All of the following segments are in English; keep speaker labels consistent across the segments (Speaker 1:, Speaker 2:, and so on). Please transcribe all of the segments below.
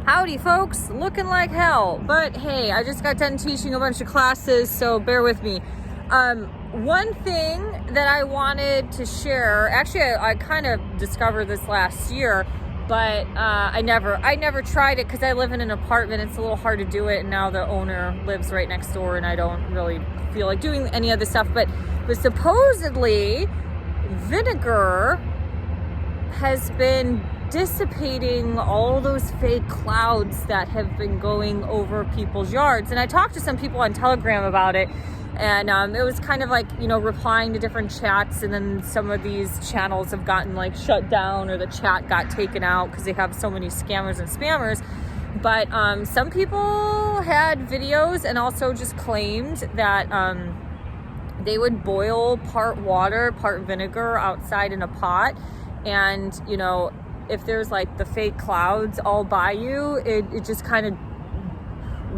Speaker 1: Howdy folks, looking like hell, but hey, I just got done teaching a bunch of classes, so bear with me. One thing that I wanted to share, actually I kind of discovered this last year, but I never tried it because I live in an apartment. It's a little hard to do it, and now the owner lives right next door and I don't really feel like doing any of this stuff, but supposedly vinegar has been dissipating all those fake clouds that have been going over people's yards. And I talked to some people on Telegram about it, and it was kind of like, you know, replying to different chats, and then some of these channels have gotten like shut down, or the chat got taken out because they have so many scammers and spammers. But some people had videos and also just claimed that they would boil part water, part vinegar outside in a pot, and, you know, if there's like the fake clouds all by you, it just kind of,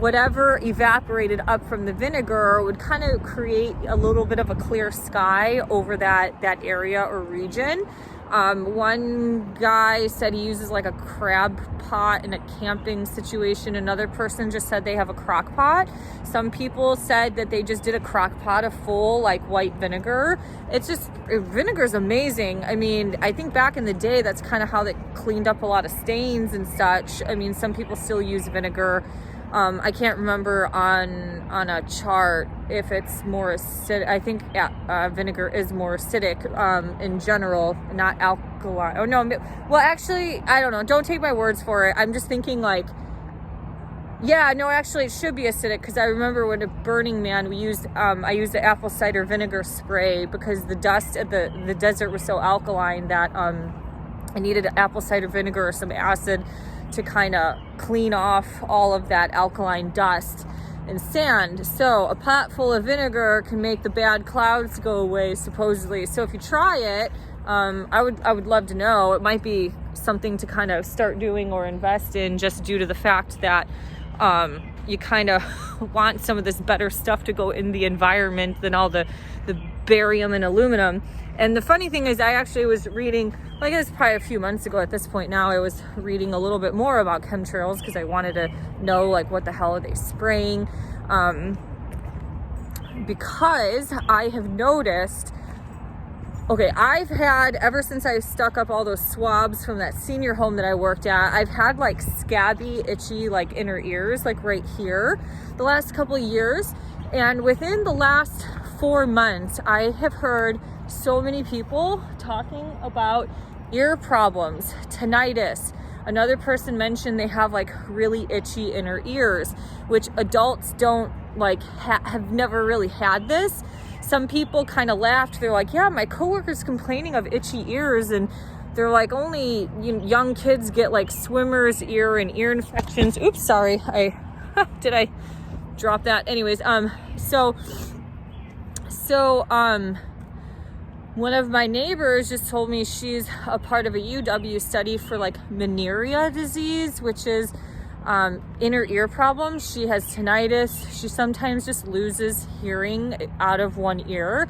Speaker 1: whatever evaporated up from the vinegar would kind of create a little bit of a clear sky over that area or region. One guy said he uses like a crab pot in a camping situation. Another person just said they have a crock pot. Some people said that they just did a crock pot of full like white vinegar. It's just, vinegar is amazing. I mean, I think back in the day, that's kind of how they cleaned up a lot of stains and such. I mean, some people still use vinegar. I can't remember on a chart if it's more acidic. I think vinegar is more acidic in general, not alkaline. Oh no, well actually, I don't know. Don't take my words for it. I'm just thinking like, yeah, no, actually it should be acidic, because I remember when at Burning Man we used, I used the apple cider vinegar spray because the dust at the desert was so alkaline that I needed apple cider vinegar or some acid to kind of clean off all of that alkaline dust and sand. So a pot full of vinegar can make the bad clouds go away, supposedly. So if you try it, I would love to know. It might be something to kind of start doing or invest in, just due to the fact that you kind of want some of this better stuff to go in the environment than all the barium and aluminum. And the funny thing is, I actually was reading, like it was probably a few months ago at this point now, I was reading a little bit more about chemtrails because I wanted to know like what the hell are they spraying, because I have noticed, okay, I've had, ever since I stuck up all those swabs from that senior home that I worked at, I've had like scabby, itchy, like inner ears, like right here, the last couple of years. And within the last 4 months, I have heard so many people talking about ear problems, tinnitus. Another person mentioned they have like really itchy inner ears, which adults don't like, have never really had this. Some people kind of laughed. They're like, yeah, my coworker's complaining of itchy ears, and they're like, only young kids get like swimmer's ear and ear infections. Oops, sorry, did I drop that? Anyways, one of my neighbors just told me she's a part of a UW study for like Meniere's disease, which is inner ear problems. She has tinnitus. She sometimes just loses hearing out of one ear.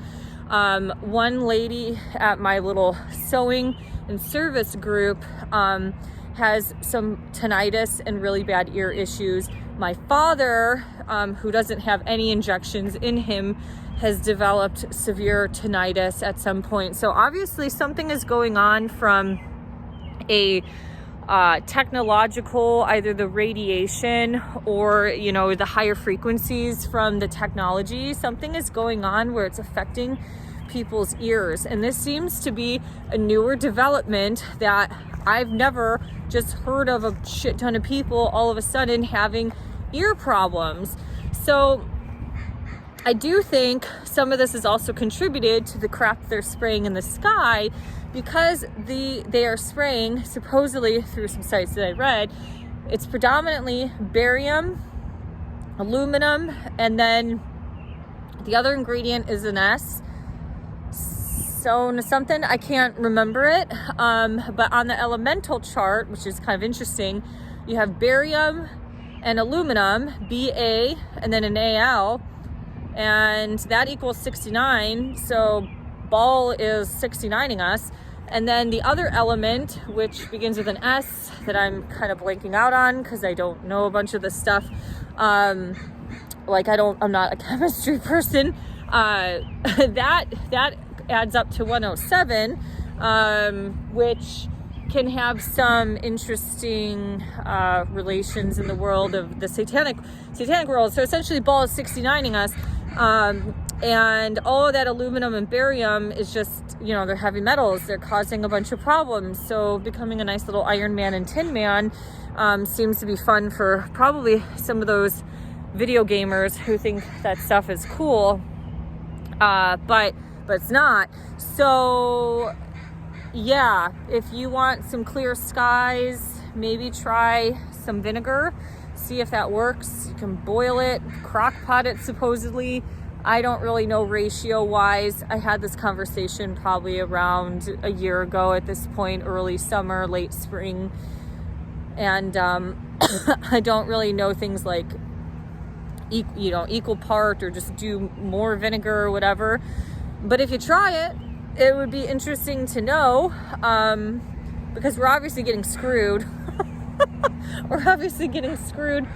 Speaker 1: One lady at my little sewing and service group has some tinnitus and really bad ear issues. My father, who doesn't have any injections in him, has developed severe tinnitus at some point. So obviously something is going on from a technological, either the radiation or, you know, the higher frequencies from the technology. Something is going on where it's affecting people's ears. And this seems to be a newer development that I've never just heard of a shit ton of people all of a sudden having ear problems. So I do think some of this is also contributed to the crap they're spraying in the sky, because they are spraying, supposedly through some sites that I read, it's predominantly barium, aluminum, and then the other ingredient is an S. So something, I can't remember it, but on the elemental chart, which is kind of interesting, you have barium and aluminum, Ba, and then an Al, and that equals 69. So BaAL is 69ing us. And then the other element, which begins with an S, that I'm kind of blanking out on because I don't know a bunch of this stuff. I'm not a chemistry person. That adds up to 107, which can have some interesting relations in the world of the satanic world. So essentially, BaAL is 69ing us. And all of that aluminum and barium is just, they're heavy metals. They're causing a bunch of problems. So becoming a nice little Iron Man and Tin Man seems to be fun for probably some of those video gamers who think that stuff is cool. But it's not. So yeah, if you want some clear skies, maybe try some vinegar. See if that works. You can boil it, crock pot it supposedly. I don't really know ratio wise. I had this conversation probably around a year ago at this point, early summer, late spring. And I don't really know things like, equal part or just do more vinegar or whatever. But if you try it, it would be interesting to know, because we're obviously getting screwed. We're obviously getting screwed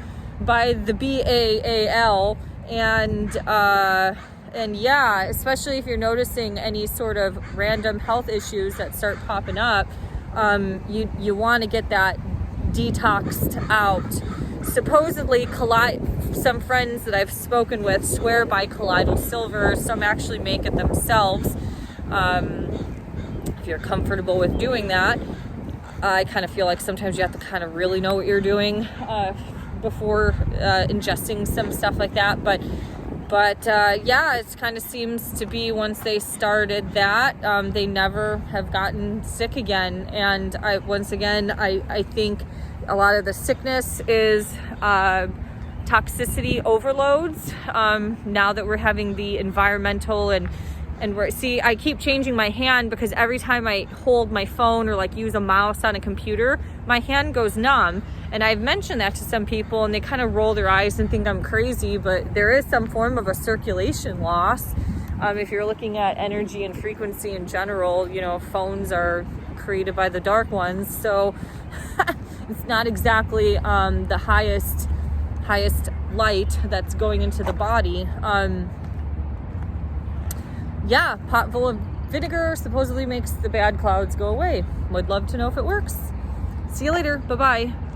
Speaker 1: by the BaAL. And yeah, especially if you're noticing any sort of random health issues that start popping up, you want to get that detoxed out. Supposedly, some friends that I've spoken with swear by colloidal silver. Some actually make it themselves. If you're comfortable with doing that, I kind of feel like sometimes you have to kind of really know what you're doing before ingesting some stuff like that. But yeah, it kind of seems to be once they started that, they never have gotten sick again. And I think a lot of the sickness is toxicity overloads. Now that we're having the environmental and I keep changing my hand because every time I hold my phone or use a mouse on a computer, my hand goes numb. And I've mentioned that to some people and they kind of roll their eyes and think I'm crazy, but there is some form of a circulation loss. If you're looking at energy and frequency in general, phones are created by the dark ones. So it's not exactly the highest light that's going into the body. Yeah, pot full of vinegar supposedly makes the bad clouds go away. Would love to know if it works. See you later. Bye-bye.